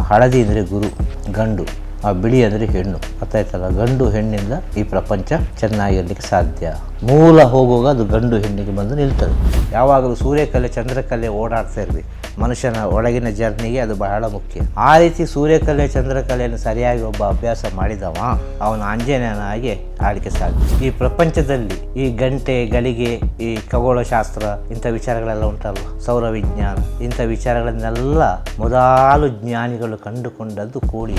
ಹಳದಿ ಅಂದರೆ ಗುರು, ಗಂಡು, ಬಿಳಿ ಅಂದರೆ ಹೆಣ್ಣು. ಗೊತ್ತಾಯ್ತಲ್ಲ, ಗಂಡು ಹೆಣ್ಣಿಂದ ಈ ಪ್ರಪಂಚ ಚೆನ್ನಾಗಿರಲಿಕ್ಕೆ ಸಾಧ್ಯ. ಮೂಲ ಹೋಗುವಾಗ ಅದು ಗಂಡು ಹೆಣ್ಣಿಗೆ ಬಂದು ನಿಲ್ತದೆ. ಯಾವಾಗಲೂ ಸೂರ್ಯಕಲೆ ಚಂದ್ರಕಲೆ ಓಡಾಡ್ತಾ ಇರಬೇಕು. ಮನುಷ್ಯನ ಒಳಗಿನ ಜರ್ನಿಗೆ ಅದು ಬಹಳ ಮುಖ್ಯ. ಆ ರೀತಿ ಸೂರ್ಯಕಲೆ ಚಂದ್ರಕಲೆಯನ್ನು ಸರಿಯಾಗಿ ಒಬ್ಬ ಅಭ್ಯಾಸ ಮಾಡಿದವ ಅವನು ಆಂಜನೇಯನಾಗಿ ಆಡಲಿಕ್ಕೆ ಸಾಧ್ಯ. ಈ ಪ್ರಪಂಚದಲ್ಲಿ ಈ ಗಂಟೆ ಗಳಿಗೆ, ಈ ಖಗೋಳಶಾಸ್ತ್ರ ಇಂಥ ವಿಚಾರಗಳೆಲ್ಲ ಉಂಟಲ್ವ, ಸೌರ ವಿಜ್ಞಾನ ಇಂಥ ವಿಚಾರಗಳನ್ನೆಲ್ಲ ಮೊದಲು ಜ್ಞಾನಿಗಳು ಕಂಡುಕೊಂಡದ್ದು ಕೋಳಿ.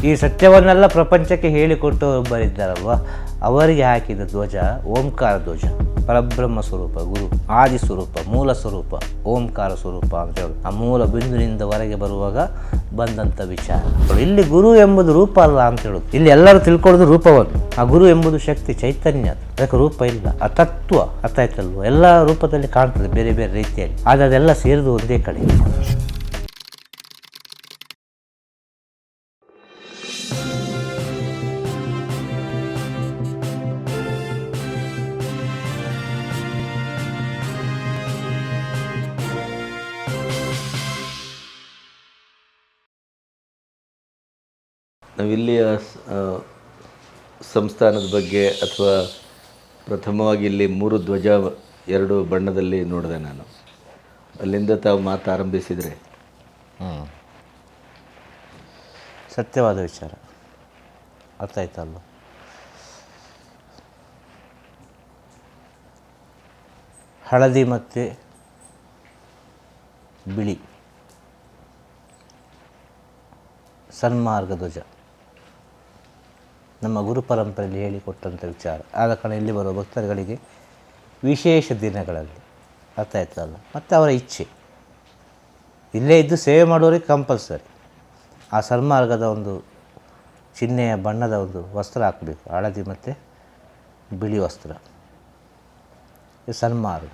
ಈ ಸತ್ಯವನ್ನೆಲ್ಲ ಪ್ರಪಂಚಕ್ಕೆ ಹೇಳಿಕೊಟ್ಟವರೊಬ್ಬರಿದ್ದಾರಲ್ವ, ಅವರಿಗೆ ಹಾಕಿದ ಧ್ವಜ ಓಂಕಾರ ಧ್ವಜ. ಪರಬ್ರಹ್ಮ ಸ್ವರೂಪ ಗುರು, ಆದಿ ಸ್ವರೂಪ, ಮೂಲ ಸ್ವರೂಪ ಓಂಕಾರ ಸ್ವರೂಪ ಅಂತ ಹೇಳಿ ಆ ಮೂಲ ಬಿಂದುವಿನಿಂದ ಹೊರಗೆ ಬರುವಾಗ ಬಂದಂಥ ವಿಚಾರ. ಇಲ್ಲಿ ಗುರು ಎಂಬುದು ರೂಪ ಅಲ್ಲ ಅಂತ ಹೇಳೋದು. ಇಲ್ಲಿ ಎಲ್ಲರೂ ತಿಳ್ಕೊಳ್ಳೋದು ರೂಪವನ್ನು. ಆ ಗುರು ಎಂಬುದು ಶಕ್ತಿ, ಚೈತನ್ಯ. ಅದಕ್ಕೆ ರೂಪ ಇಲ್ಲ, ಆ ತತ್ವ. ಅರ್ಥ ಆಯ್ತಲ್ವ? ಎಲ್ಲ ರೂಪದಲ್ಲಿ ಕಾಣ್ತದೆ ಬೇರೆ ಬೇರೆ ರೀತಿಯಲ್ಲಿ, ಆದರೆ ಅದೆಲ್ಲ ಸೇರಿದು ಒಂದೇ ಕಡೆ. ನಾವಿಲ್ಲಿಯ ಸಂಸ್ಥಾನದ ಬಗ್ಗೆ ಅಥವಾ ಪ್ರಥಮವಾಗಿ ಇಲ್ಲಿ 3 ಧ್ವಜ 2 ಬಣ್ಣದಲ್ಲಿ ನೋಡಿದೆ ನಾನು. ಅಲ್ಲಿಂದ ತಾವು ಮಾತು ಆರಂಭಿಸಿದರೆ ಸತ್ಯವಾದ ವಿಚಾರ. ಅರ್ಥ ಆಯ್ತಲ್ವ? ಹಳದಿ ಮತ್ತು ಬಿಳಿ ಸನ್ಮಾರ್ಗ ಧ್ವಜ ನಮ್ಮ ಗುರು ಪರಂಪರೆಯಲ್ಲಿ ಹೇಳಿಕೊಟ್ಟಂಥ ವಿಚಾರ. ಆದ ಕಾರಣ ಇಲ್ಲಿ ಬರುವ ಭಕ್ತರುಗಳಿಗೆ ವಿಶೇಷ ದಿನಗಳಲ್ಲಿ, ಅರ್ಥ ಆಯ್ತಲ್ಲ, ಮತ್ತು ಅವರ ಇಚ್ಛೆ ಇಲ್ಲೇ ಇದ್ದು ಸೇವೆ ಮಾಡೋರಿಗೆ ಕಂಪಲ್ಸರಿ ಆ ಸನ್ಮಾರ್ಗದ ಒಂದು ಚಿಹ್ನೆಯ ಬಣ್ಣದ ಒಂದು ವಸ್ತ್ರ ಹಾಕಬೇಕು. ಹಳದಿ ಮತ್ತು ಬಿಳಿ ವಸ್ತ್ರ. ಇದು ಸನ್ಮಾರ್ಗ.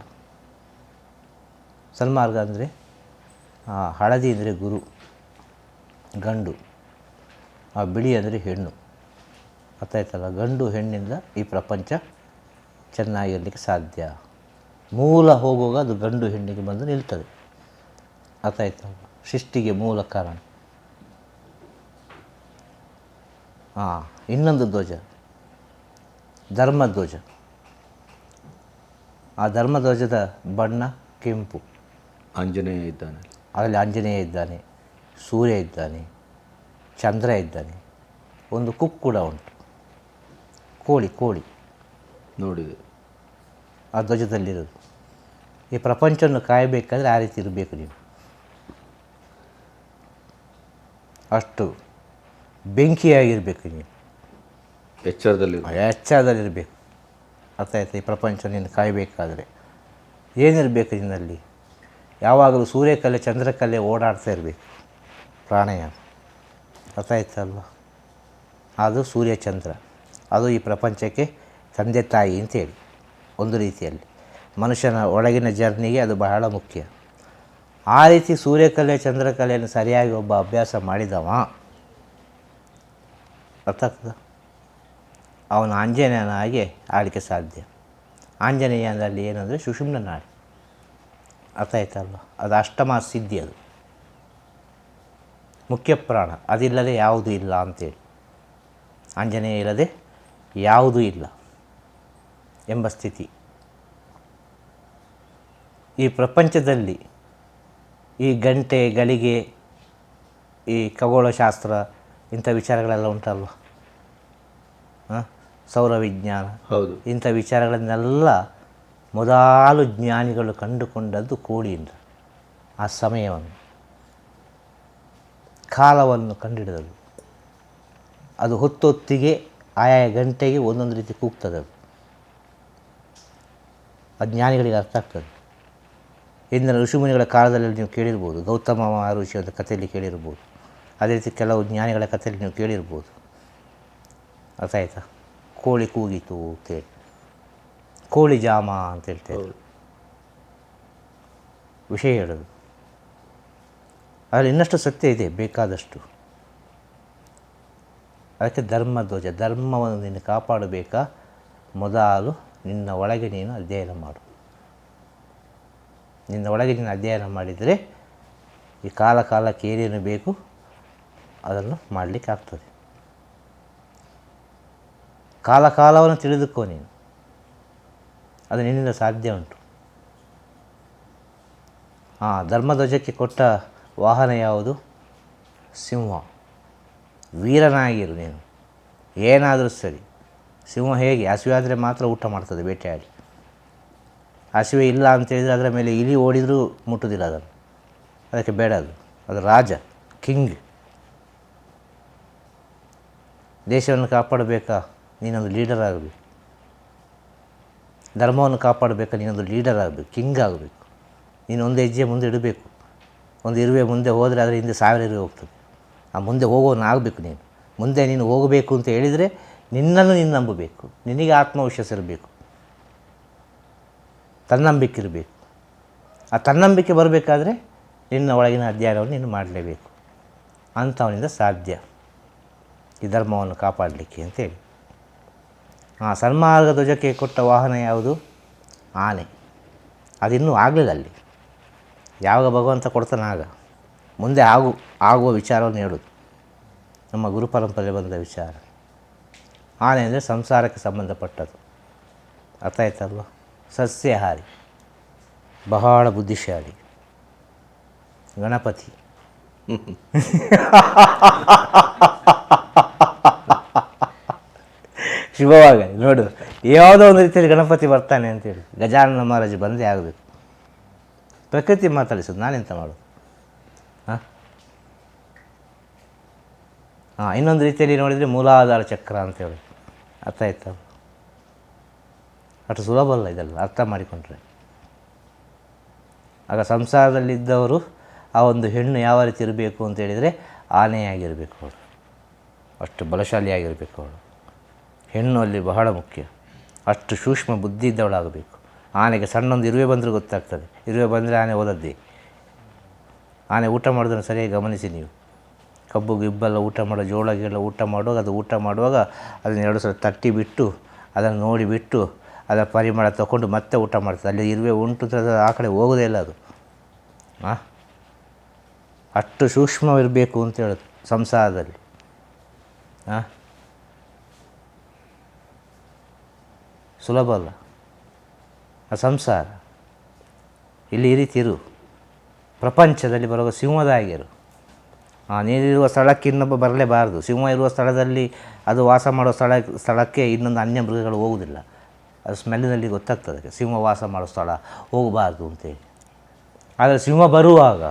ಸನ್ಮಾರ್ಗ ಅಂದರೆ ಹಳದಿ ಅಂದರೆ ಗುರು, ಗಂಡು, ಬಿಳಿ ಅಂದರೆ ಹೆಣ್ಣು. ಅರ್ಥ ಆಯ್ತಲ್ಲ, ಗಂಡು ಹೆಣ್ಣಿಂದ ಈ ಪ್ರಪಂಚ ಚೆನ್ನಾಗಿರಲಿಕ್ಕೆ ಸಾಧ್ಯ. ಮೂಲ ಹೋಗುವಾಗ ಅದು ಗಂಡು ಹೆಣ್ಣಿಗೆ ಬಂದು ನಿಲ್ತದೆ. ಅರ್ಥ ಆಯ್ತಲ್ಲ, ಸೃಷ್ಟಿಗೆ ಮೂಲ ಕಾರಣ. ಇನ್ನೊಂದು ಧ್ವಜ ಧರ್ಮಧ್ವಜ. ಆ ಧರ್ಮಧ್ವಜದ ಬಣ್ಣ ಕೆಂಪು. ಆಂಜನೇಯ ಇದ್ದಾನೆ, ಅದರಲ್ಲಿ ಆಂಜನೇಯ ಇದ್ದಾನೆ, ಸೂರ್ಯ ಇದ್ದಾನೆ, ಚಂದ್ರ ಇದ್ದಾನೆ, ಒಂದು ಕುಕ್ ಕೂಡ ಉಂಟು, ಕೋಳಿ ನೋಡಿದೆ ಆ ಧ್ವಜದಲ್ಲಿರೋದು. ಈ ಪ್ರಪಂಚವನ್ನು ಕಾಯಬೇಕಾದ್ರೆ ಆ ರೀತಿ ಇರಬೇಕು ನೀವು. ಅಷ್ಟು ಬೆಂಕಿಯಾಗಿರಬೇಕು ನೀವು, ಎಚ್ಚರದಲ್ಲಿರಬೇಕು. ಅರ್ಥ ಆಯ್ತು? ಈ ಪ್ರಪಂಚ ನೀನು ಕಾಯಬೇಕಾದ್ರೆ ಏನಿರಬೇಕು ನಿನ್ನಲ್ಲಿ? ಯಾವಾಗಲೂ ಸೂರ್ಯಕಲೆ ಚಂದ್ರಕಲೆ ಓಡಾಡ್ತಾ ಇರಬೇಕು, ಪ್ರಾಣಾಯಾಮ. ಅರ್ಥ ಆಯ್ತಲ್ವ? ಅದು ಸೂರ್ಯಚಂದ್ರ, ಅದು ಈ ಪ್ರಪಂಚಕ್ಕೆ ತಂದೆ ತಾಯಿ ಅಂತೇಳಿ ಒಂದು ರೀತಿಯಲ್ಲಿ ಮನುಷ್ಯನ ಒಳಗಿನ ಜರ್ನಿಗೆ ಅದು ಬಹಳ ಮುಖ್ಯ. ಆ ರೀತಿ ಸೂರ್ಯಕಲೆ ಚಂದ್ರಕಲೆಯನ್ನು ಸರಿಯಾಗಿ ಒಬ್ಬ ಅಭ್ಯಾಸ ಮಾಡಿದವ, ಅರ್ಥ ಆಗ್ತದ, ಅವನು ಆಂಜನೇಯನಾಗಿ ಆಡಲಿಕ್ಕೆ ಸಾಧ್ಯ. ಆಂಜನೇಯ ಅಂದರೆ ಅಲ್ಲಿ ಏನಂದರೆ ಸುಷುಮ್ನ ನಾಡಿ. ಅರ್ಥ ಆಯ್ತಲ್ವ? ಅದು ಅಷ್ಟಮ ಸಿದ್ಧಿ, ಅದು ಮುಖ್ಯ ಪ್ರಾಣ. ಅದಿಲ್ಲದೆ ಯಾವುದೂ ಇಲ್ಲ ಅಂತೇಳಿ, ಆಂಜನೇಯ ಇಲ್ಲದೆ ಯಾವುದೂ ಇಲ್ಲ ಎಂಬ ಸ್ಥಿತಿ. ಈ ಪ್ರಪಂಚದಲ್ಲಿ ಈ ಗಂಟೆ ಗಳಿಗೆ, ಈ ಖಗೋಳಶಾಸ್ತ್ರ ಇಂಥ ವಿಚಾರಗಳೆಲ್ಲ ಉಂಟಲ್ವ, ಸೌರ ವಿಜ್ಞಾನ ಇಂಥ ವಿಚಾರಗಳನ್ನೆಲ್ಲ ಮೊದಲು ಜ್ಞಾನಿಗಳು ಕಂಡುಕೊಂಡದ್ದು ಕೋಳಿಯಿಂದ. ಆ ಸಮಯವನ್ನು, ಕಾಲವನ್ನು ಕಂಡುಹಿಡಿದದು. ಅದು ಹೊತ್ತೊತ್ತಿಗೆ ಆಯಾ ಗಂಟೆಗೆ ಒಂದೊಂದು ರೀತಿ ಕೂಗ್ತದೆ. ಅದು ಜ್ಞಾನಿಗಳಿಗೆ ಅರ್ಥ ಆಗ್ತದೆ. ಇಂದಿನ ಋಷಿಮುನಿಗಳ ಕಾಲದಲ್ಲಿ ನೀವು ಕೇಳಿರ್ಬೋದು, ಗೌತಮ ಋಷಿ ಅಂತ ಕಥೆಯಲ್ಲಿ ಕೇಳಿರ್ಬೋದು. ಅದೇ ರೀತಿ ಕೆಲವು ಜ್ಞಾನಿಗಳ ಕಥೆಯಲ್ಲಿ ನೀವು ಕೇಳಿರ್ಬೋದು. ಅರ್ಥ ಆಯ್ತಾ? ಕೋಳಿ ಕೂಗಿತು ಅಂತೇಳಿ, ಕೋಳಿ ಜಾಮ ಅಂತ ಹೇಳ್ತೇವೆ, ವಿಷಯ ಹೇಳೋದು. ಅದರಲ್ಲಿ ಇನ್ನಷ್ಟು ಸತ್ಯ ಇದೆ ಬೇಕಾದಷ್ಟು. ಅದಕ್ಕೆ ಧರ್ಮಧ್ವಜ. ಧರ್ಮವನ್ನು ನೀನು ಕಾಪಾಡಬೇಕಾ, ಮೊದಲು ನಿನ್ನ ಒಳಗೆ ನೀನು ಅಧ್ಯಯನ ಮಾಡು. ನಿನ್ನ ಒಳಗೆ ನೀನು ಅಧ್ಯಯನ ಮಾಡಿದರೆ ಈ ಕಾಲಕ್ಕೆ ಏನೇನು ಬೇಕು ಅದನ್ನು ಮಾಡಲಿಕ್ಕೆ ಆಗ್ತದೆ. ಕಾಲವನ್ನು ತಿಳಿದುಕೋ ನೀನು, ಅದು ನಿನ್ನಿಂದ ಸಾಧ್ಯ ಉಂಟು. ಧರ್ಮಧ್ವಜಕ್ಕೆ ಕೊಟ್ಟ ವಾಹನ ಯಾವುದು? ಸಿಂಹ. ವೀರನಾಗಿರು ನೀನು, ಏನಾದರೂ ಸರಿ. ಸಿಂಹ ಹೇಗೆ ಹಸಿವೆ ಆದರೆ ಮಾತ್ರ ಊಟ ಮಾಡ್ತದೆ ಬೇಟೆಯಾಡಿ. ಹಸಿವೆ ಇಲ್ಲ ಅಂತೇಳಿದರೆ ಅದರ ಮೇಲೆ ಇಲಿ ಓಡಿದರೂ ಮುಟ್ಟುವುದಿಲ್ಲ ಅದನ್ನು, ಅದಕ್ಕೆ ಬೇಡ. ಅದು ರಾಜ, ಕಿಂಗ್. ದೇಶವನ್ನು ಕಾಪಾಡಬೇಕಾ? ನೀನೊಂದು ಲೀಡರ್ ಆಗಬೇಕು. ಧರ್ಮವನ್ನು ಕಾಪಾಡಬೇಕಾ? ನೀನೊಂದು ಲೀಡರ್ ಆಗಬೇಕು, ಕಿಂಗ್ ಆಗಬೇಕು. ನೀನು ಒಂದು ಹೆಜ್ಜೆ ಮುಂದೆ ಇಡಬೇಕು. ಒಂದು ಇರುವೆ ಮುಂದೆ ಹೋದರೆ ಅದರ ಹಿಂದೆ 1000 ಇರುವೆ ಹೋಗ್ತದೆ. ಆ ಮುಂದೆ ಹೋಗೋನಾಗಬೇಕು ನೀನು. ಮುಂದೆ ನೀನು ಹೋಗಬೇಕು ಅಂತ ಹೇಳಿದರೆ ನಿನ್ನನ್ನು ನೀನು ನಂಬಬೇಕು. ನಿನಗೆ ಆತ್ಮವಿಶ್ವಾಸ ಇರಬೇಕು, ತನ್ನಂಬಿಕೆ ಇರಬೇಕು. ಆ ತನ್ನಂಬಿಕೆ ಬರಬೇಕಾದ್ರೆ ನಿನ್ನ ಒಳಗಿನ ಅಧ್ಯಯನವನ್ನು ನೀನು ಮಾಡಲೇಬೇಕು. ಅಂಥವನಿಂದ ಸಾಧ್ಯ ಈ ಧರ್ಮವನ್ನು ಕಾಪಾಡಲಿಕ್ಕೆ ಅಂತೇಳಿ. ಸನ್ಮಾರ್ಗ ಧ್ವಜಕ್ಕೆ ಕೊಟ್ಟ ವಾಹನ ಯಾವುದು? ಆನೆ. ಅದಿನ್ನೂ ಆಗಲಿಲ್ಲ ಅಲ್ಲಿ. ಯಾವಾಗ ಭಗವಂತ ಕೊಡ್ತಾನಾಗ ಮುಂದೆ ಆಗುವ ವಿಚಾರವನ್ನು ಹೇಳೋದು. ನಮ್ಮ ಗುರು ಪರಂಪರೆ ಬಂದ ವಿಚಾರ. ಆನೆ ಅಂದರೆ ಸಂಸಾರಕ್ಕೆ ಸಂಬಂಧಪಟ್ಟದ್ದು. ಅರ್ಥ ಆಯ್ತಲ್ವ? ಸಸ್ಯಾಹಾರಿ, ಬಹಳ ಬುದ್ಧಿಶಾಲಿ. ಗಣಪತಿ ಶುಭವಾಗಲಿ. ನೋಡು, ಯಾವುದೋ ಒಂದು ರೀತಿಯಲ್ಲಿ ಗಣಪತಿ ಬರ್ತಾನೆ ಅಂತೇಳಿ ಗಜಾನನ ಮಹಾರಾಜ ಬಂದೇ ಆಗಬೇಕು. ಪ್ರಕೃತಿ ಮಾತಾಡಿಸೋದು, ನಾನೆಂತ ಮಾಡೋದು? ಇನ್ನೊಂದು ರೀತಿಯಲ್ಲಿ ನೋಡಿದರೆ ಮೂಲಾಧಾರ ಚಕ್ರ ಅಂತೇಳಿ. ಅರ್ಥ ಆಯ್ತಾ? ಅಷ್ಟು ಸುಲಭ ಅಲ್ಲ ಇದೆಲ್ಲ ಅರ್ಥ ಮಾಡಿಕೊಂಡ್ರೆ. ಆಗ ಸಂಸಾರದಲ್ಲಿದ್ದವರು ಆ ಒಂದು ಹೆಣ್ಣು ಯಾವ ರೀತಿ ಇರಬೇಕು ಅಂತೇಳಿದರೆ ಆನೆಯಾಗಿರಬೇಕು ಅವಳು, ಅಷ್ಟು ಬಲಶಾಲಿಯಾಗಿರಬೇಕು ಅವಳು. ಹೆಣ್ಣು ಅಲ್ಲಿ ಬಹಳ ಮುಖ್ಯ. ಅಷ್ಟು ಸೂಕ್ಷ್ಮ ಬುದ್ಧಿ ಇದ್ದವಳಾಗಬೇಕು. ಆನೆಗೆ ಸಣ್ಣೊಂದು ಇರುವೆ ಬಂದರೂ ಗೊತ್ತಾಗ್ತದೆ. ಇರುವೆ ಬಂದರೆ ಆನೆ ಓದದ್ದೇ. ಆನೆ ಊಟ ಮಾಡೋದನ್ನು ಸರಿಯಾಗಿ ಗಮನಿಸಿ ನೀವು. ಕಬ್ಬು ಗಿಬ್ಬೆಲ್ಲ ಊಟ ಮಾಡೋ, ಜೋಳ ಗಿಡ ಊಟ ಮಾಡುವಾಗ ಅದು ಊಟ ಮಾಡುವಾಗ ಅದನ್ನು 2 ಸಲ ತಟ್ಟಿ ಬಿಟ್ಟು ಅದನ್ನು ನೋಡಿಬಿಟ್ಟು ಅದರ ಪರಿಮಳ ತಗೊಂಡು ಮತ್ತೆ ಊಟ ಮಾಡ್ತದೆ. ಅಲ್ಲಿ ಇರುವೆ ಉಂಟು ಅಂತ ಆ ಕಡೆ ಹೋಗೋದೇ ಇಲ್ಲ ಅದು. ಅಷ್ಟು ಸೂಕ್ಷ್ಮವಿರಬೇಕು ಅಂತ ಹೇಳೋದು ಸಂಸಾರದಲ್ಲಿ. ಸುಲಭ ಅಲ್ಲ ಆ ಸಂಸಾರ. ಇಲ್ಲಿ ಈ ರೀತಿ ಇರು. ಪ್ರಪಂಚದಲ್ಲಿ ಬರುವ ಸಿಂಹದ ಆಗಿರು. ನೀರಿರುವ ಸ್ಥಳಕ್ಕೆ ಇನ್ನೊಬ್ಬ ಬರಲೇಬಾರದು. ಸಿಂಹ ಇರುವ ಸ್ಥಳದಲ್ಲಿ ಅದು ವಾಸ ಮಾಡೋ ಸ್ಥಳಕ್ಕೆ ಇನ್ನೊಂದು ಅನ್ಯ ಮೃಗಗಳು ಹೋಗುವುದಿಲ್ಲ. ಅದು ಸ್ಮೆಲ್ಲಿನಲ್ಲಿ ಗೊತ್ತಾಗ್ತದೆ ಸಿಂಹ ವಾಸ ಮಾಡೋ ಸ್ಥಳ ಹೋಗಬಾರ್ದು ಅಂತೇಳಿ. ಆದರೆ ಸಿಂಹ ಬರುವಾಗ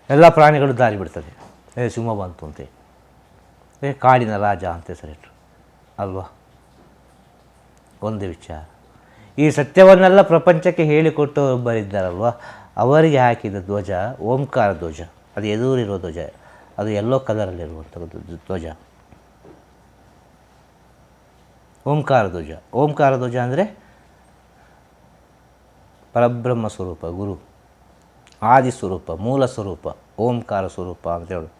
ಎಲ್ಲ ಪ್ರಾಣಿಗಳು ದಾರಿ ಬಿಡ್ತದೆ. ಸಿಂಹ ಬಂತು ಅಂತೇಳಿ ಕಾಡಿನ ರಾಜ ಅಂತ ಹೆಸರಿಟ್ಟರು ಅಲ್ವಾ? ಒಂದೇ ವಿಚಾರ. ಈ ಸತ್ಯವನ್ನೆಲ್ಲ ಪ್ರಪಂಚಕ್ಕೆ ಹೇಳಿಕೊಟ್ಟು ಒಬ್ಬರಿದ್ದಾರಲ್ವ, ಅವರಿಗೆ ಹಾಕಿದ ಧ್ವಜ ಓಂಕಾರ ಧ್ವಜ. ಅದು ಎದುರಿರೋ ಧ್ವಜ, ಅದು ಯೆಲ್ಲೋ ಕಲರಲ್ಲಿರುವಂಥದ್ದು ಧ್ವಜ, ಓಂಕಾರ ಧ್ವಜ. ಓಂಕಾರ ಧ್ವಜ ಅಂದರೆ ಪರಬ್ರಹ್ಮ ಸ್ವರೂಪ, ಗುರು, ಆದಿ ಸ್ವರೂಪ, ಮೂಲ ಸ್ವರೂಪ, ಓಂಕಾರ ಸ್ವರೂಪ ಅಂತೇಳಿ.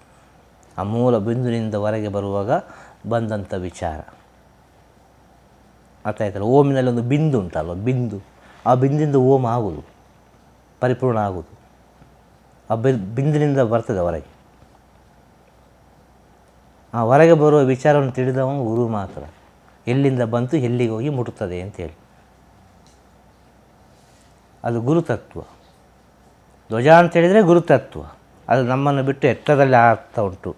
ಆ ಮೂಲ ಬಿಂದುವಿನಿಂದ ಹೊರಗೆ ಬರುವಾಗ ಬಂದಂಥ ವಿಚಾರ. ಅರ್ಥ ಆಯ್ತಲ್ಲ? ಓಮಿನಲ್ಲಿ ಒಂದು ಬಿಂದು ಉಂಟಲ್ವ, ಬಿಂದು. ಆ ಬಿಂದಿಂದ ಓಂ ಆಗುವುದು, ಪರಿಪೂರ್ಣ ಆಗುವುದು. ಆ ಬಿಂದಿನಿಂದ ಬರ್ತದೆ ಹೊರಗೆ. ಆ ಹೊರಗೆ ಬರುವ ವಿಚಾರವನ್ನು ತಿಳಿದವನು ಗುರು ಮಾತ್ರ. ಎಲ್ಲಿಂದ ಬಂತು ಎಲ್ಲಿಗೆ ಹೋಗಿ ಮುಟ್ಟುತ್ತದೆ ಅಂತೇಳಿ. ಅದು ಗುರುತತ್ವ. ಧ್ವಜ ಅಂತೇಳಿದರೆ ಗುರುತತ್ವ. ಅದು ನಮ್ಮನ್ನು ಬಿಟ್ಟು ಎತ್ತರದಲ್ಲಿ ಆಗ್ತಾ ಉಂಟು,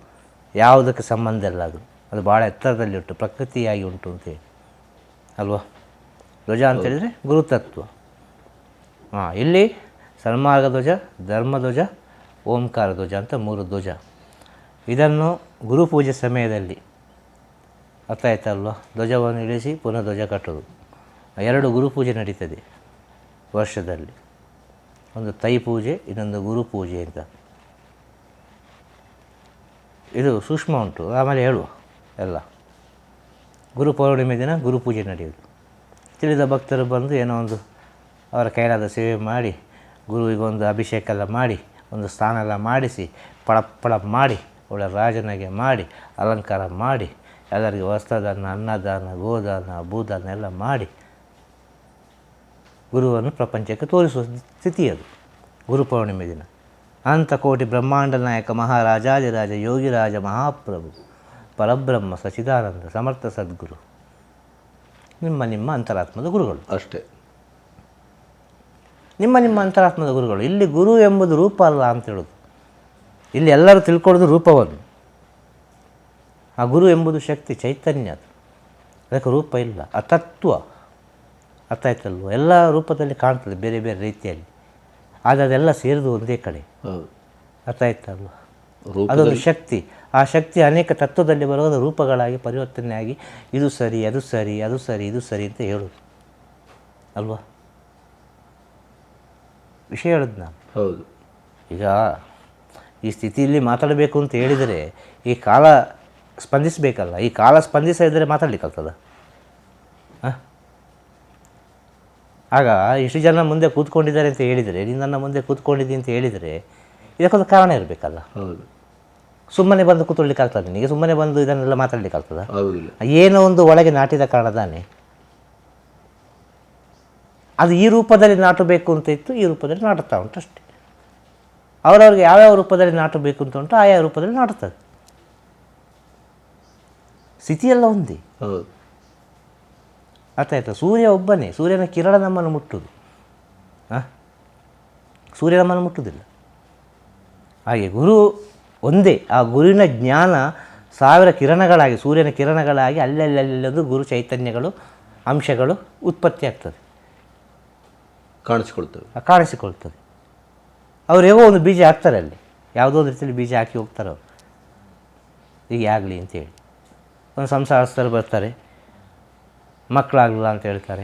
ಯಾವುದಕ್ಕೆ ಸಂಬಂಧ ಇಲ್ಲ. ಅದು ಭಾಳ ಎತ್ತರದಲ್ಲಿ ಉಂಟು, ಪ್ರಕೃತಿಯಾಗಿ ಉಂಟು ಅಂತೇಳಿ ಅಲ್ವಾ? ಧ್ವಜ ಅಂತೇಳಿದರೆ ಗುರುತತ್ವ. ಇಲ್ಲಿ ಸನ್ಮಾರ್ಗ ಧ್ವಜ, ಧರ್ಮಧ್ವಜ, ಓಂಕಾರ ಧ್ವಜ ಅಂತ 3 ಧ್ವಜ. ಇದನ್ನು ಗುರುಪೂಜೆ ಸಮಯದಲ್ಲಿ, ಅರ್ಥ ಆಯ್ತಲ್ವ? ಧ್ವಜವನ್ನು ಇಳಿಸಿ ಪುನಃ ಧ್ವಜ ಕಟ್ಟೋದು. 2 ಗುರುಪೂಜೆ ನಡೀತದೆ ವರ್ಷದಲ್ಲಿ. ಒಂದು ತೈ ಪೂಜೆ, ಇನ್ನೊಂದು ಗುರುಪೂಜೆ ಅಂತ. ಇದು ಸೂಕ್ಷ್ಮ ಉಂಟು, ಆಮೇಲೆ ಹೇಳುವ ಎಲ್ಲ. ಗುರು ಪೌರ್ಣಿಮೆ ದಿನ ಗುರುಪೂಜೆ ನಡೆಯುವುದು. ತಿಳಿದ ಭಕ್ತರು ಬಂದು ಏನೋ ಒಂದು ಅವರ ಕೈಲಾದ ಸೇವೆ ಮಾಡಿ, ಗುರುವಿಗೊಂದು ಅಭಿಷೇಕ ಎಲ್ಲ ಮಾಡಿ, ಒಂದು ಸ್ನಾನ ಎಲ್ಲ ಮಾಡಿಸಿ, ಪಳ ಮಾಡಿ, ಒಳ್ಳೆ ರಾಜನಿಗೆ ಮಾಡಿ, ಅಲಂಕಾರ ಮಾಡಿ, ಎಲ್ಲರಿಗೆ ವಸ್ತ್ರದಾನ, ಅನ್ನದಾನ, ಗೋದಾನ, ಭೂದಾನ ಎಲ್ಲ ಮಾಡಿ ಗುರುವನ್ನು ಪ್ರಪಂಚಕ್ಕೆ ತೋರಿಸುವ ಸ್ಥಿತಿ ಅದು ಗುರು ಪೌರ್ಣಿಮೆ ದಿನ. ಅನಂತ ಕೋಟಿ ಬ್ರಹ್ಮಾಂಡ ನಾಯಕ ಮಹಾರಾಜಾದಿರಾಜ ಯೋಗಿರಾಜ ಮಹಾಪ್ರಭು ಪರಬ್ರಹ್ಮ ಸಚಿದಾನಂದ ಸಮರ್ಥ ಸದ್ಗುರು ನಿಮ್ಮ ನಿಮ್ಮ ಅಂತರಾತ್ಮದ ಗುರುಗಳು. ಅಷ್ಟೇ. ನಿಮ್ಮ ನಿಮ್ಮ ಅಂತರಾತ್ಮದ ಗುರುಗಳು. ಇಲ್ಲಿ ಗುರು ಎಂಬುದು ರೂಪ ಅಲ್ಲ ಅಂತ ಹೇಳೋದು. ಇಲ್ಲಿ ಎಲ್ಲರೂ ತಿಳ್ಕೊಳ್ಳೋದು ರೂಪವನ್ನು. ಆ ಗುರು ಎಂಬುದು ಶಕ್ತಿ, ಚೈತನ್ಯ. ಅದು ಅದಕ್ಕೆ ರೂಪ ಇಲ್ಲ. ಆ ತತ್ವ ಅರ್ಥ ಆಯ್ತಲ್ವ? ಎಲ್ಲ ರೂಪದಲ್ಲಿ ಕಾಣ್ತದೆ ಬೇರೆ ಬೇರೆ ರೀತಿಯಲ್ಲಿ, ಆದರೆ ಅದೆಲ್ಲ ಸೇರಿದು ಒಂದೇ ಕಡೆ. ಅರ್ಥ ಆಯ್ತಲ್ವ? ಅದೊಂದು ಶಕ್ತಿ. ಆ ಶಕ್ತಿ ಅನೇಕ ತತ್ವದಲ್ಲಿ ಬರೋದು ರೂಪಗಳಾಗಿ ಪರಿವರ್ತನೆಯಾಗಿ ಇದು ಸರಿ, ಅದು ಸರಿ, ಅದು ಸರಿ, ಇದು ಸರಿ ಅಂತ ಹೇಳೋದು ಅಲ್ವಾ? ವಿಷಯ ಹೇಳೋದು ನಾನು. ಹೌದು. ಈಗ ಈ ಸ್ಥಿತಿಯಲ್ಲಿ ಮಾತಾಡಬೇಕು ಅಂತ ಹೇಳಿದರೆ ಈ ಕಾಲ ಸ್ಪಂದಿಸಬೇಕಲ್ಲ. ಈ ಕಾಲ ಸ್ಪಂದಿಸದಿದ್ದರೆ ಮಾತಾಡಲಿಕ್ಕಾಗ್ತದ? ಆಗ ಇಷ್ಟು ಜನ ಮುಂದೆ ಕೂತ್ಕೊಂಡಿದ್ದಾರೆ ಅಂತ ಹೇಳಿದರೆ, ನೀನು ನನ್ನ ಮುಂದೆ ಕೂತ್ಕೊಂಡಿದ್ದೀನಿ ಅಂತ ಹೇಳಿದರೆ ಇದಕ್ಕೊಂದು ಕಾರಣ ಇರಬೇಕಲ್ಲ. ಹೌದು. ಸುಮ್ಮನೆ ಬಂದು ಕೂತ್ಕೊಳ್ಳಿಕ್ಕಾಗ್ತದೆ ನಿನಗೆ? ಸುಮ್ಮನೆ ಬಂದು ಇದನ್ನೆಲ್ಲ ಮಾತಾಡಲಿಕ್ಕಾಗ್ತದ? ಹೌದಿಲ್ಲ. ಏನೋ ಒಂದು ಒಳಗೆ ನಾಟಿದ ಕಾರಣ ತಾನೆ. ಅದು ಈ ರೂಪದಲ್ಲಿ ನಾಟಬೇಕು ಅಂತ ಇತ್ತು, ಈ ರೂಪದಲ್ಲಿ ನಾಟುತ್ತಾ ಉಂಟು ಅಷ್ಟೇ. ಅವರವ್ರಿಗೆ ಯಾವ್ಯಾವ ರೂಪದಲ್ಲಿ ನಾಟಬೇಕು ಅಂತ ಉಂಟು ಆಯಾ ರೂಪದಲ್ಲಿ ನಾಟುತ್ತದೆ. ಸ್ಥಿತಿಯೆಲ್ಲ ಒಂದೇ. ಹೌದು. ಅರ್ಥ ಆಯ್ತಾ? ಸೂರ್ಯ ಒಬ್ಬನೇ. ಸೂರ್ಯನ ಕಿರಣ ನಮ್ಮನ್ನು ಮುಟ್ಟುವುದು. ಸೂರ್ಯ ನಮ್ಮನ್ನು ಮುಟ್ಟುವುದಿಲ್ಲ. ಹಾಗೆ ಗುರು ಒಂದೇ. ಆ ಗುರುವಿನ ಜ್ಞಾನ ಸಾವಿರ ಕಿರಣಗಳಾಗಿ, ಸೂರ್ಯನ ಕಿರಣಗಳಾಗಿ ಅಲ್ಲಲ್ಲದು ಗುರು ಚೈತನ್ಯಗಳು, ಅಂಶಗಳು ಉತ್ಪತ್ತಿ ಆಗ್ತದೆ, ಕಾಣಿಸಿಕೊಳ್ತದೆ. ಅವ್ರು ಹೇಗೋ ಒಂದು ಬೀಜ ಹಾಕ್ತಾರೆ ಅಲ್ಲಿ, ಯಾವುದೋ ಒಂದು ರೀತಿಯಲ್ಲಿ ಬೀಜ ಹಾಕಿ ಹೋಗ್ತಾರೆ ಅವರು, ಹೀಗೆ ಆಗಲಿ ಅಂತೇಳಿ. ಒಂದು ಸಂಸಾರಸ್ಥರು ಬರ್ತಾರೆ, ಮಕ್ಕಳಾಗಲಿಲ್ಲ ಅಂತ ಹೇಳ್ತಾರೆ.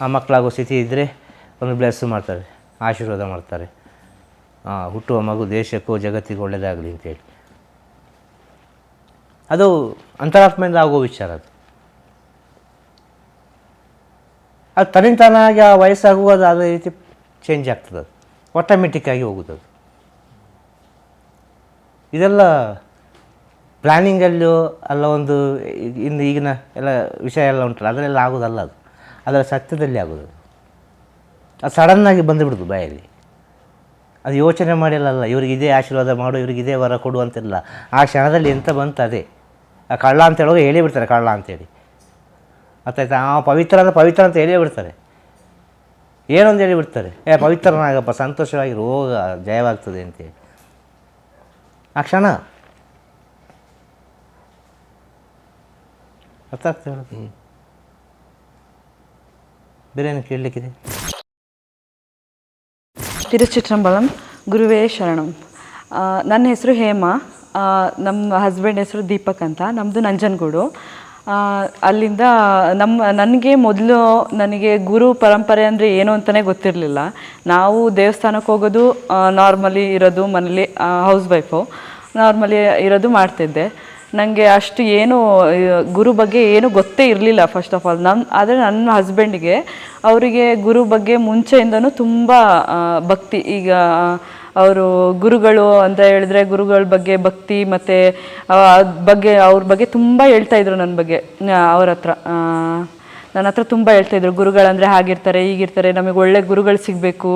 ಆ ಮಕ್ಕಳಾಗೋ ಸ್ಥಿತಿ ಇದ್ದರೆ ಒಂದು ಬ್ಲೆಸ್ ಮಾಡ್ತಾರೆ, ಆಶೀರ್ವಾದ ಮಾಡ್ತಾರೆ. ಹುಟ್ಟುವ ಮಗು ದೇಶಕ್ಕೂ ಜಗತ್ತಿಗೂ ಒಳ್ಳೆಯದಾಗಲಿ ಅಂತೇಳಿ. ಅದು ಅಂತರಾತ್ಮೆಯಿಂದ ಆಗೋ ವಿಚಾರ. ಅದು ತನ್ನಿಂತಾನಾಗಿ ಆ ವಯಸ್ಸಾಗುವುದು ಅದೇ ರೀತಿ ಚೇಂಜ್ ಆಗ್ತದೆ. ಅದು ಆಟೋಮೆಟಿಕ್ಕಾಗಿ ಹೋಗುತ್ತದೆ. ಇದೆಲ್ಲ ಪ್ಲ್ಯಾನಿಂಗಲ್ಲೂ ಅಲ್ಲ, ಒಂದು ಈಗಿನ ಎಲ್ಲ ವಿಷಯ ಎಲ್ಲ ಉಂಟಲ್ಲ ಅದರೆಲ್ಲ ಆಗೋದಲ್ಲ. ಅದು ಅದರ ಸತ್ಯದಲ್ಲಿ ಆಗೋದು. ಅದು ಸಡನ್ನಾಗಿ ಬಂದುಬಿಡೋದು ಬಾಯಲ್ಲಿ. ಅದು ಯೋಚನೆ ಮಾಡಿಲ್ಲ, ಇವ್ರಿಗೆ ಇದೇ ಆಶೀರ್ವಾದ ಮಾಡು, ಇವ್ರಿಗೆ ಇದೇ ವರ ಕೊಡು ಅಂತಿಲ್ಲ. ಆ ಕ್ಷಣದಲ್ಲಿ ಎಂತ ಬಂತು ಅದೇ. ಆ ಕಳ್ಳ ಅಂತ ಹೇಳುವಾಗ ಹೇಳಿಬಿಡ್ತಾರೆ ಕಳ್ಳ ಅಂತೇಳಿ. ಅರ್ಥಾಯ್ತಾ? ಪವಿತ್ರ ಅಂತ ಹೇಳಿಬಿಡ್ತಾರೆ. ಏನೊಂದು ಹೇಳಿಬಿಡ್ತಾರೆ, ಪವಿತ್ರನಾಗಪ್ಪ, ಸಂತೋಷವಾಗಿ ರೋಗ ಜಯವಾಗ್ತದೆ ಅಂತೇಳಿ. ಆ ಕ್ಷಣ ಅರ್ಥ ಆಗ್ತದೆ. ಬೇರೆ ಏನು ಕೇಳಲಿಕ್ಕಿದೆ? ತಿರುಚಿಟ್ರಂಬಲಂ, ಗುರುವೇ ಶರಣಂ. ನನ್ನ ಹೆಸರು ಹೇಮಾ, ನಮ್ಮ ಹಸ್ಬೆಂಡ್ ಹೆಸರು ದೀಪಕ್ ಅಂತ. ನಮ್ಮದು ನಂಜನಗೂಡು. ಅಲ್ಲಿಂದ ನನಗೆ ಮೊದಲು ಗುರು ಪರಂಪರೆ ಅಂದರೆ ಏನು ಅಂತಲೇ ಗೊತ್ತಿರಲಿಲ್ಲ. ನಾವು ದೇವಸ್ಥಾನಕ್ಕೆ ಹೋಗೋದು, ನಾರ್ಮಲಿ ಇರೋದು ಮನೇಲಿ, ಹೌಸ್ ವೈಫು ನಾರ್ಮಲಿ ಇರೋದು ಮಾಡ್ತಿದ್ದೆ. ನನಗೆ ಅಷ್ಟು ಏನು ಗುರು ಬಗ್ಗೆ ಏನು ಗೊತ್ತೇ ಇರಲಿಲ್ಲ ಫಸ್ಟ್ ಆಫ್ ಆಲ್. ಆದರೆ ನನ್ನ ಹಸ್ಬೆಂಡಿಗೆ, ಅವರಿಗೆ ಗುರು ಬಗ್ಗೆ ಮುಂಚೆಯಿಂದನೂ ತುಂಬ ಭಕ್ತಿ. ಈಗ ಅವರು ಗುರುಗಳು ಅಂತ ಹೇಳಿದ್ರೆ ಗುರುಗಳ ಬಗ್ಗೆ ಭಕ್ತಿ, ಮತ್ತು ಅವ್ರ ಬಗ್ಗೆ ತುಂಬ ಹೇಳ್ತಾಯಿದ್ರು. ನನ್ನ ಹತ್ರ ತುಂಬ ಹೇಳ್ತಾಯಿದ್ರು, ಗುರುಗಳಂದರೆ ಹಾಗಿರ್ತಾರೆ, ಹೀಗಿರ್ತಾರೆ, ನಮಗೆ ಒಳ್ಳೆ ಗುರುಗಳು ಸಿಗಬೇಕು,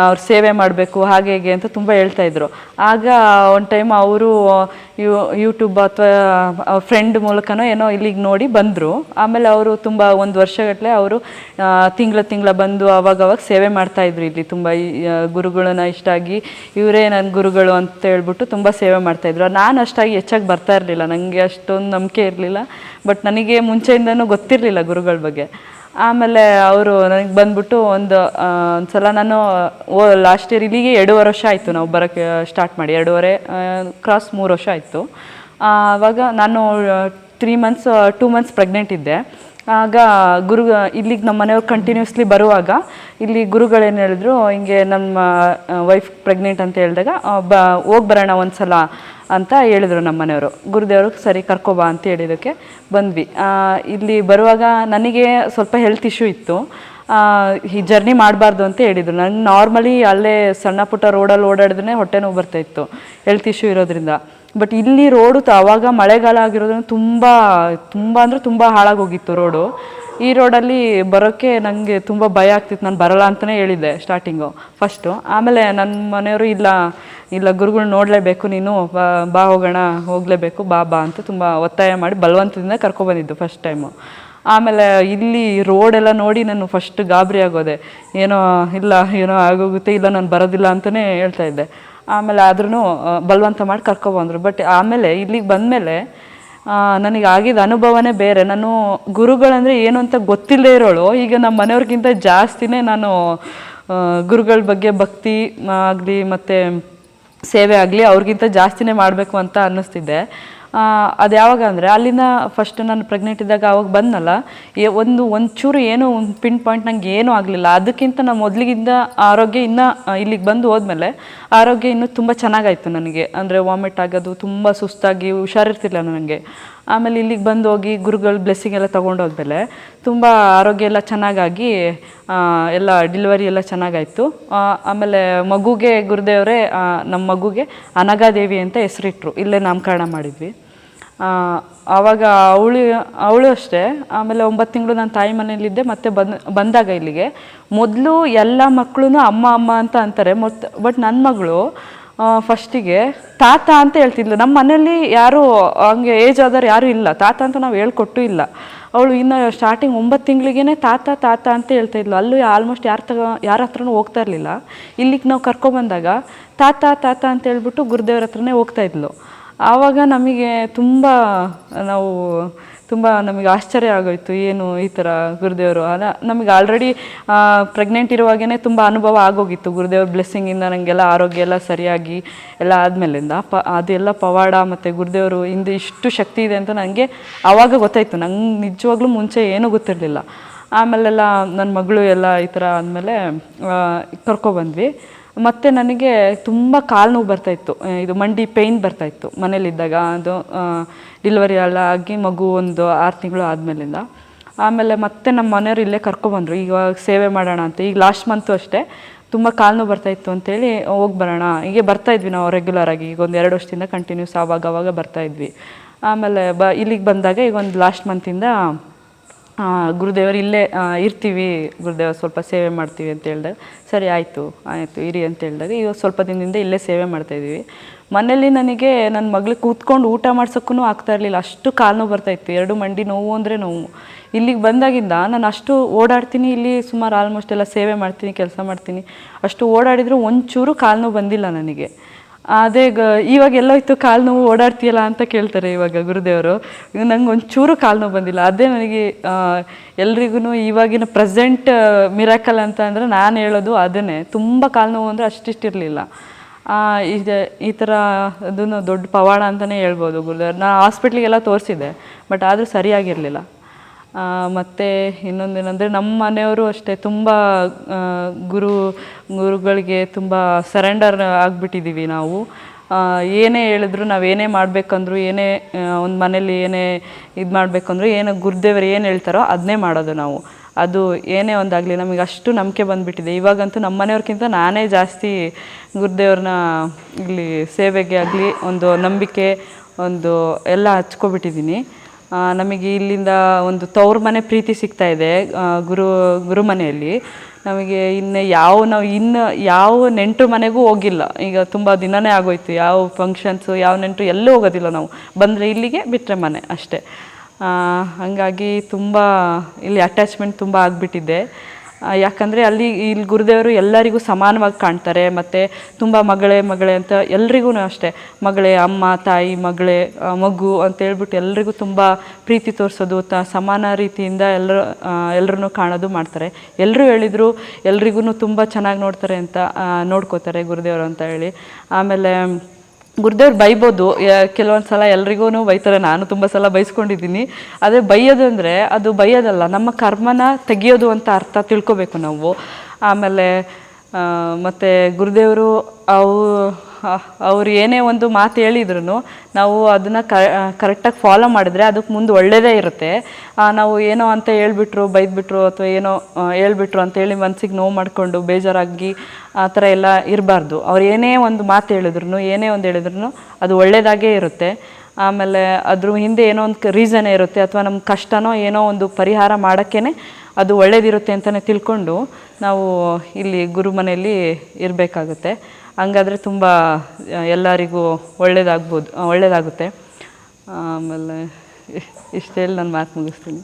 ಅವ್ರ ಸೇವೆ ಮಾಡಬೇಕು, ಹಾಗೆ ಹೇಗೆ ಅಂತ ತುಂಬ ಹೇಳ್ತಾಯಿದ್ರು. ಆಗ ಒಂದು ಟೈಮ್ ಅವರು ಯೂಟ್ಯೂಬ್ ಅಥವಾ ಫ್ರೆಂಡ್ ಮೂಲಕನೋ ಏನೋ ಇಲ್ಲಿಗೆ ನೋಡಿ ಬಂದರು. ಆಮೇಲೆ ಅವರು ತುಂಬ ಒಂದು ವರ್ಷಗಟ್ಟಲೆ ಅವರು ತಿಂಗಳ ಬಂದು ಅವಾಗವಾಗ ಸೇವೆ ಮಾಡ್ತಾಯಿದ್ರು. ಇಲ್ಲಿ ತುಂಬ ಗುರುಗಳನ್ನ ಇಷ್ಟ ಆಗಿ ಇವರೇ ನನ್ನ ಗುರುಗಳು ಅಂತ ಹೇಳ್ಬಿಟ್ಟು ತುಂಬ ಸೇವೆ ಮಾಡ್ತಾಯಿದ್ರು. ನಾನು ಅಷ್ಟಾಗಿ ಹೆಚ್ಚಾಗಿ ಬರ್ತಾ ಇರಲಿಲ್ಲ, ನನಗೆ ಅಷ್ಟೊಂದು ನಂಬಿಕೆ ಇರಲಿಲ್ಲ. ಬಟ್ ನನಗೆ ಮುಂಚೆಯಿಂದನೂ ಗೊತ್ತಿರಲಿಲ್ಲ ಗುರುಗಳ ಬಗ್ಗೆ. ಆಮೇಲೆ ಅವರು ನನಗೆ ಬಂದ್ಬಿಟ್ಟು ಒಂದು ಸಲ, ನಾನು ಲಾಸ್ಟ್ ಇಯರ್ ಇಲ್ಲಿಗೆ 2.5 ವರ್ಷ ಆಯಿತು ನಾವು ಬರೋಕ್ಕೆ ಸ್ಟಾರ್ಟ್ ಮಾಡಿ. 2.5 ಕ್ರಾಸ್ 3 ವರ್ಷ ಆಯಿತು. ಆವಾಗ ನಾನು 2 ಮಂತ್ಸ್ ಪ್ರೆಗ್ನೆಂಟ್ ಇದ್ದೆ. ಆಗ ಇಲ್ಲಿಗೆ ನಮ್ಮ ಮನೆಯವ್ರು ಕಂಟಿನ್ಯೂಸ್ಲಿ ಬರುವಾಗ ಇಲ್ಲಿ ಗುರುಗಳೇನು ಹೇಳಿದ್ರು, ಹಿಂಗೆ ನಮ್ಮ ವೈಫ್ ಪ್ರೆಗ್ನೆಂಟ್ ಅಂತ ಹೇಳಿದಾಗ ಹೋಗಿ ಬರೋಣ ಒಂದು ಸಲ ಅಂತ ಹೇಳಿದ್ರು ನಮ್ಮ ಮನೆಯವರು. ಗುರುದೇವರು ಸರಿ ಕರ್ಕೊಬಾ ಅಂತ ಹೇಳಿದ್ದಕ್ಕೆ ಬಂದ್ವಿ. ಇಲ್ಲಿ ಬರುವಾಗ ನನಗೆ ಸ್ವಲ್ಪ ಹೆಲ್ತ್ ಇಶ್ಯೂ ಇತ್ತು. ಈ ಜರ್ನಿ ಮಾಡಬಾರ್ದು ಅಂತ ಹೇಳಿದರು. ನಂಗೆ ನಾರ್ಮಲಿ ಅಲ್ಲೇ ಸಣ್ಣ ಪುಟ್ಟ ರೋಡಲ್ಲಿ ಓಡಾಡಿದ್ರೆ ಹೊಟ್ಟೆ ನೋವು ಬರ್ತಾಯಿತ್ತು, ಹೆಲ್ತ್ ಇಶ್ಯೂ ಇರೋದ್ರಿಂದ. ಬಟ್ ಇಲ್ಲಿ ರೋಡು ಆವಾಗ ಮಳೆಗಾಲ ಆಗಿರೋದ್ರಿಂದ ತುಂಬ ಅಂದರೆ ತುಂಬ ಹಾಳಾಗೋಗಿತ್ತು ರೋಡು. ಈ ರೋಡಲ್ಲಿ ಬರೋಕ್ಕೆ ನನಗೆ ತುಂಬ ಭಯ ಆಗ್ತಿತ್ತು, ನಾನು ಬರಲ್ಲ ಅಂತಲೇ ಹೇಳಿದ್ದೆ ಸ್ಟಾರ್ಟಿಂಗು ಫಸ್ಟು. ಆಮೇಲೆ ನನ್ನ ಮನೆಯವರು ಇಲ್ಲ ಗುರುಗಳು ನೋಡಲೇಬೇಕು ನೀನು, ಬಾ ಹೋಗೋಣ, ಹೋಗಲೇಬೇಕು, ಬಾ ಅಂತ ತುಂಬ ಒತ್ತಾಯ ಮಾಡಿ ಬಲವಂತದಿಂದ ಕರ್ಕೊಬಂದಿದ್ದು ಫಸ್ಟ್ ಟೈಮು. ಆಮೇಲೆ ಇಲ್ಲಿ ರೋಡೆಲ್ಲ ನೋಡಿ ನಾನು ಫಸ್ಟ್ ಗಾಬರಿ ಆಗೋದೆ, ಏನೋ ಆಗೋಗುತ್ತೆ, ಇಲ್ಲ ನಾನು ಬರೋದಿಲ್ಲ ಅಂತಲೇ ಹೇಳ್ತಾ ಇದ್ದೆ. ಆಮೇಲೆ ಆದ್ರೂ ಬಲವಂತ ಮಾಡಿ ಕರ್ಕೊಬಂದರು. ಬಟ್ ಆಮೇಲೆ ಇಲ್ಲಿಗೆ ಬಂದಮೇಲೆ ನನಗೆ ಆಗಿದ್ದ ಅನುಭವನೇ ಬೇರೆ. ನಾನು ಗುರುಗಳಂದರೆ ಏನು ಅಂತ ಗೊತ್ತಿಲ್ಲದೆ ಇರೋಳು, ಈಗ ನಮ್ಮ ಮನೆಯವ್ರಿಗಿಂತ ಜಾಸ್ತಿನೇ ನಾನು ಗುರುಗಳ ಬಗ್ಗೆ ಭಕ್ತಿ ಆಗಲಿ ಮತ್ತು ಸೇವೆ ಆಗಲಿ ಅವ್ರಿಗಿಂತ ಜಾಸ್ತಿನೇ ಮಾಡಬೇಕು ಅಂತ ಅನ್ನಿಸ್ತಿದ್ದೆ. ಅದು ಯಾವಾಗ ಅಂದರೆ ಅಲ್ಲಿಂದ ಫಸ್ಟ್ ನಾನು ಪ್ರೆಗ್ನೆಂಟ್ ಇದ್ದಾಗ ಅವಾಗ ಬಂದನಲ್ಲ, ಒಂಚೂರು ಏನೋ ಒಂದು ಪಿನ್ ಪಾಯಿಂಟ್ ನಂಗೆ ಏನೂ ಆಗಲಿಲ್ಲ. ಅದಕ್ಕಿಂತ ನಾನು ಮೊದಲಿಗಿಂತ ಆರೋಗ್ಯ ಇನ್ನೂ ಇಲ್ಲಿಗೆ ಬಂದು ಹೋದ್ಮೇಲೆ ಆರೋಗ್ಯ ಇನ್ನೂ ತುಂಬ ಚೆನ್ನಾಗಾಯಿತು ನನಗೆ. ಅಂದರೆ ವಾಮಿಟ್ ಆಗೋದು, ತುಂಬ ಸುಸ್ತಾಗಿ ಹುಷಾರಿರ್ತಿಲ್ಲ ನನಗೆ. ಆಮೇಲೆ ಇಲ್ಲಿಗೆ ಬಂದು ಹೋಗಿ ಗುರುಗಳ ಬ್ಲೆಸ್ಸಿಂಗ್ ಎಲ್ಲ ತೊಗೊಂಡೋದ್ಮೇಲೆ ತುಂಬ ಆರೋಗ್ಯ ಎಲ್ಲ ಚೆನ್ನಾಗಾಗಿ ಎಲ್ಲ ಡೆಲಿವರಿ ಎಲ್ಲ ಚೆನ್ನಾಗಾಯಿತು. ಆಮೇಲೆ ಮಗುಗೆ ಗುರುದೇವರೇ ನಮ್ಮ ಮಗುಗೆ ಅನಘಾದೇವಿ ಅಂತ ಹೆಸರಿಟ್ರು, ಇಲ್ಲೇ ನಾಮಕರಣ ಮಾಡಿದ್ವಿ. ಆವಾಗ ಅವಳು ಅಷ್ಟೇ. ಆಮೇಲೆ 9 ತಿಂಗಳು ನಾನು ತಾಯಿ ಮನೇಲಿದ್ದೆ. ಮತ್ತೆ ಬಂದಾಗ ಇಲ್ಲಿಗೆ ಮೊದಲು ಎಲ್ಲ ಮಕ್ಕಳು ಅಮ್ಮ ಅಂತ ಅಂತಾರೆ, ಬಟ್ ನನ್ನ ಮಗಳು ಫಸ್ಟಿಗೆ ತಾತ ಅಂತ ಹೇಳ್ತಿದ್ಲು. ನಮ್ಮ ಮನೇಲಿ ಯಾರೂ ಹಂಗೆ ಏಜ್ ಆದವ್ರು ಯಾರೂ ಇಲ್ಲ, ತಾತ ಅಂತ ನಾವು ಹೇಳ್ಕೊಟ್ಟು ಇಲ್ಲ. ಅವಳು ಇನ್ನು ಸ್ಟಾರ್ಟಿಂಗ್ 9 ತಿಂಗಳಿಗೇ ತಾತ ಅಂತ ಹೇಳ್ತಾ ಇದ್ಲು. ಅಲ್ಲೂ ಆಲ್ಮೋಸ್ಟ್ ಯಾರ ಹತ್ರನೂ ಹೋಗ್ತಾ ಇರಲಿಲ್ಲ. ಇಲ್ಲಿಗೆ ನಾವು ಕರ್ಕೊಬಂದಾಗ ತಾತ ಅಂತ ಹೇಳ್ಬಿಟ್ಟು ಗುರುದೇವ್ರ ಹತ್ರನೇ ಹೋಗ್ತಾ ಇದ್ಲು. ಆವಾಗ ನಮಗೆ ನಮಗೆ ಆಶ್ಚರ್ಯ ಆಗೋಯ್ತು, ಏನು ಈ ಥರ ಗುರುದೇವರು. ನಮಗೆ ಆಲ್ರೆಡಿ ಪ್ರೆಗ್ನೆಂಟ್ ಇರುವಾಗೇ ತುಂಬ ಅನುಭವ ಆಗೋಗಿತ್ತು. ಗುರುದೇವ್ರ ಬ್ಲೆಸ್ಸಿಂಗಿಂದ ನನಗೆಲ್ಲ ಆರೋಗ್ಯ ಎಲ್ಲ ಸರಿಯಾಗಿ ಎಲ್ಲ ಆದಮೇಲಿಂದ ಅದೆಲ್ಲ ಪವಾಡ ಮತ್ತು ಗುರುದೇವರು ಇಂದು ಇಷ್ಟು ಶಕ್ತಿ ಇದೆ ಅಂತ ನನಗೆ ಆವಾಗ ಗೊತ್ತಾಯಿತು. ನಂಗೆ ನಿಜವಾಗ್ಲೂ ಮುಂಚೆ ಏನೂ ಗೊತ್ತಿರಲಿಲ್ಲ. ಆಮೇಲೆಲ್ಲ ನನ್ನ ಮಗಳು ಎಲ್ಲ ಈ ಥರ ಆದಮೇಲೆ ಕರ್ಕೊಬಂದ್ವಿ. ಮತ್ತು ನನಗೆ ತುಂಬ ಕಾಲು ನೋವು ಬರ್ತಾಯಿತ್ತು, ಇದು ಮಂಡಿ ಪೇಯ್ನ್ ಬರ್ತಾಯಿತ್ತು ಮನೇಲಿದ್ದಾಗ. ಅದು ಡೆಲಿವರಿ ಎಲ್ಲ ಆಗಿ ಮಗು ಒಂದು 6 ತಿಂಗಳು ಆದಮೇಲಿಂದ. ಆಮೇಲೆ ಮತ್ತೆ ನಮ್ಮ ಮನೆಯವರು ಇಲ್ಲೇ ಕರ್ಕೊಬಂದರು, ಇವಾಗ ಸೇವೆ ಮಾಡೋಣ ಅಂತ. ಈಗ ಲಾಸ್ಟ್ ಮಂತು ಅಷ್ಟೇ ತುಂಬ ಕಾಲು ನೋವು ಬರ್ತಾಯಿತ್ತು ಅಂತೇಳಿ ಹೋಗಿ ಬರೋಣ, ಹೀಗೆ ಬರ್ತಾಯಿದ್ವಿ ನಾವು ರೆಗ್ಯುಲರಾಗಿ. ಈಗ ಒಂದು 2 ವರ್ಷದಿಂದ ಕಂಟಿನ್ಯೂಸ್ ಆವಾಗ ಬರ್ತಾಯಿದ್ವಿ. ಆಮೇಲೆ ಇಲ್ಲಿಗೆ ಬಂದಾಗ ಈಗ ಒಂದು ಲಾಸ್ಟ್ ಮಂತಿಂದ ಗುರುದೇವರು ಇಲ್ಲೇ ಇರ್ತೀವಿ, ಗುರುದೇವರು ಸ್ವಲ್ಪ ಸೇವೆ ಮಾಡ್ತೀವಿ ಅಂತ ಹೇಳಿದಾಗ ಸರಿ ಆಯಿತು ಇರಿ ಅಂತ ಹೇಳಿದಾಗ ಈಗ ಸ್ವಲ್ಪ ದಿನದಿಂದ ಇಲ್ಲೇ ಸೇವೆ ಮಾಡ್ತಾಯಿದ್ದೀವಿ. ಮನೇಲಿ ನನಗೆ ನನ್ನ ಮಗಳಿಗೆ ಕೂತ್ಕೊಂಡು ಊಟ ಮಾಡ್ಸೋಕ್ಕೂ ಆಗ್ತಾ ಇರಲಿಲ್ಲ, ಅಷ್ಟು ಕಾಲು ನೋವು ಬರ್ತಾಯಿತ್ತು. 2 ಮಂಡಿ ನೋವು ಅಂದರೆ ನೋವು. ಇಲ್ಲಿಗೆ ಬಂದಾಗಿಂದ ನಾನು ಅಷ್ಟು ಓಡಾಡ್ತೀನಿ, ಇಲ್ಲಿ ಸುಮಾರು ಆಲ್ಮೋಸ್ಟ್ ಎಲ್ಲ ಸೇವೆ ಮಾಡ್ತೀನಿ, ಕೆಲಸ ಮಾಡ್ತೀನಿ. ಅಷ್ಟು ಓಡಾಡಿದರೂ ಒಂಚೂರು ಕಾಲು ನೋವು ಬಂದಿಲ್ಲ ನನಗೆ. ಅದೇ ಇವಾಗ ಎಲ್ಲೋಯ್ತು ಕಾಲು ನೋವು, ಓಡಾಡ್ತೀಯಲ್ಲ ಅಂತ ಕೇಳ್ತಾರೆ ಇವಾಗ ಗುರುದೇವರು. ನಂಗೆ ಒಂಚೂರು ಕಾಲು ನೋವು ಬಂದಿಲ್ಲ. ಅದೇ ನನಗೆ ಎಲ್ರಿಗೂ ಇವಾಗಿನ ಪ್ರೆಸೆಂಟ್ ಮಿರಾಕಲ್ ಅಂತ ಅಂದರೆ ನಾನು ಹೇಳೋದು ಅದನ್ನೇ. ತುಂಬ ಕಾಲು ನೋವು ಅಂದರೆ ಅಷ್ಟಿಷ್ಟಿರಲಿಲ್ಲ. ಈ ಥರ ಅದನ್ನು ದೊಡ್ಡ ಪವಾಡ ಅಂತಲೇ ಹೇಳ್ಬೋದು ಗುರುದೇವ್ರು. ನಾನು ಹಾಸ್ಪಿಟ್ಲಿಗೆಲ್ಲ ತೋರಿಸಿದ್ದೆ, ಬಟ್ ಆದರೂ ಸರಿಯಾಗಿರಲಿಲ್ಲ. ಮತ್ತು ಇನ್ನೊಂದೇನೆಂದರೆ ನಮ್ಮ ಮನೆಯವರು ಅಷ್ಟೇ ತುಂಬ ಗುರುಗಳಿಗೆ ತುಂಬ ಸರೆಂಡರ್ ಆಗಿಬಿಟ್ಟಿದ್ದೀವಿ ನಾವು. ಏನೇ ಹೇಳಿದ್ರು, ನಾವೇನೇ ಮಾಡಬೇಕಂದ್ರು, ಏನೇ ಒಂದು ಮನೇಲಿ ಏನೇ ಇದು ಮಾಡಬೇಕಂದ್ರು, ಏನು ಗುರುದೇವರು ಏನು ಹೇಳ್ತಾರೋ ಅದನ್ನೇ ಮಾಡೋದು ನಾವು. ಅದು ಏನೇ ಒಂದಾಗಲಿ ನಮಗೆ ಅಷ್ಟು ನಂಬಿಕೆ ಬಂದುಬಿಟ್ಟಿದೆ. ಇವಾಗಂತೂ ನಮ್ಮ ಮನೆಯವ್ರಿಗಿಂತ ನಾನೇ ಜಾಸ್ತಿ ಗುರುದೇವ್ರನ್ನ ಇಲ್ಲಿ ಸೇವೆಗೆ ಆಗಲಿ ಒಂದು ನಂಬಿಕೆ ಒಂದು ಎಲ್ಲ ಹಚ್ಕೊಬಿಟ್ಟಿದ್ದೀನಿ. ನಮಗೆ ಇಲ್ಲಿಂದ ಒಂದು ತವ್ರ ಮನೆ ಪ್ರೀತಿ ಸಿಗ್ತಾಯಿದೆ ಗುರು ಮನೆಯಲ್ಲಿ. ನಮಗೆ ನಾವು ಯಾವ ನೆಂಟರು ಮನೆಗೂ ಹೋಗಿಲ್ಲ. ಈಗ ತುಂಬ ದಿನವೇ ಆಗೋಯ್ತು. ಯಾವ ಫಂಕ್ಷನ್ಸು ಯಾವ ನೆಂಟರು ಎಲ್ಲೂ ಹೋಗೋದಿಲ್ಲ ನಾವು. ಬಂದರೆ ಇಲ್ಲಿಗೆ, ಬಿಟ್ಟರೆ ಮನೆ ಅಷ್ಟೇ. ಹಾಗಾಗಿ ತುಂಬ ಇಲ್ಲಿ ಅಟ್ಯಾಚ್ಮೆಂಟ್ ತುಂಬ ಆಗಿಬಿಟ್ಟಿದೆ. ಯಾಕಂದರೆ ಇಲ್ಲಿ ಗುರುದೇವರು ಎಲ್ಲರಿಗೂ ಸಮಾನವಾಗಿ ಕಾಣ್ತಾರೆ. ಮತ್ತು ತುಂಬ ಮಗಳೇ ಅಂತ ಎಲ್ರಿಗೂ ಅಷ್ಟೇ, ಮಗಳೇ, ಅಮ್ಮ, ತಾಯಿ, ಮಗಳೇ, ಮಗು ಅಂತೇಳ್ಬಿಟ್ಟು ಎಲ್ರಿಗೂ ತುಂಬ ಪ್ರೀತಿ ತೋರಿಸೋದು, ಸಮಾನ ರೀತಿಯಿಂದ ಎಲ್ಲರೂ ಕಾಣೋದು ಮಾಡ್ತಾರೆ. ಎಲ್ಲರೂ ಹೇಳಿದರು ಎಲ್ರಿಗೂ ತುಂಬ ಚೆನ್ನಾಗಿ ನೋಡ್ತಾರೆ ಅಂತ, ನೋಡ್ಕೋತಾರೆ ಗುರುದೇವರು ಅಂತ ಹೇಳಿ. ಆಮೇಲೆ ಗುರುದೇವ್ರು ಬೈಬೋದು, ಕೆಲವೊಂದು ಸಲ ಎಲ್ರಿಗೂ ಬೈತಾರೆ. ನಾನು ತುಂಬ ಸಲ ಬೈಸ್ಕೊಂಡಿದ್ದೀನಿ. ಅದೇ ಬೈಯೋದು ಅಂದರೆ ಅದು ಬೈಯೋದಲ್ಲ, ನಮ್ಮ ಕರ್ಮನ ತೆಗಿಯೋದು ಅಂತ ಅರ್ಥ ತಿಳ್ಕೊಬೇಕು ನಾವು. ಆಮೇಲೆ ಮತ್ತು ಗುರುದೇವರು ಅವ್ರು ಏನೇ ಒಂದು ಮಾತು ಹೇಳಿದ್ರು ನಾವು ಅದನ್ನು ಕರೆಕ್ಟಾಗಿ ಫಾಲೋ ಮಾಡಿದ್ರೆ ಅದಕ್ಕೆ ಮುಂದೆ ಒಳ್ಳೆಯದೇ ಇರುತ್ತೆ. ನಾವು ಏನೋ ಅಂತ ಹೇಳ್ಬಿಟ್ರು, ಬೈದ್ಬಿಟ್ರು ಅಥವಾ ಏನೋ ಹೇಳ್ಬಿಟ್ರು ಅಂತೇಳಿ ಮನಸ್ಸಿಗೆ ನೋವು ಮಾಡಿಕೊಂಡು ಬೇಜಾರಾಗಿ ಆ ಥರ ಎಲ್ಲ ಇರಬಾರ್ದು. ಅವ್ರು ಏನೇ ಒಂದು ಮಾತು ಹೇಳಿದ್ರು, ಏನೇ ಒಂದು ಹೇಳಿದ್ರು ಅದು ಒಳ್ಳೆಯದಾಗೇ ಇರುತ್ತೆ. ಆಮೇಲೆ ಅದ್ರ ಹಿಂದೆ ಏನೋ ಒಂದು ರೀಸನೇ ಇರುತ್ತೆ, ಅಥವಾ ನಮ್ಮ ಕಷ್ಟನೋ ಏನೋ ಒಂದು ಪರಿಹಾರ ಮಾಡೋಕ್ಕೇ ಅದು ಒಳ್ಳೇದಿರುತ್ತೆ ಅಂತಲೇ ತಿಳ್ಕೊಂಡು ನಾವು ಇಲ್ಲಿ ಗುರು ಮನೆಯಲ್ಲಿ ಇರಬೇಕಾಗುತ್ತೆ. ಹಂಗಾದರೆ ತುಂಬ ಎಲ್ಲರಿಗೂ ಒಳ್ಳೆಯದಾಗುತ್ತೆ. ಆಮೇಲೆ ಇಷ್ಟು ಹೇಳಿ ನಾನು ಮಾತು ಮುಗಿಸ್ತೀನಿ.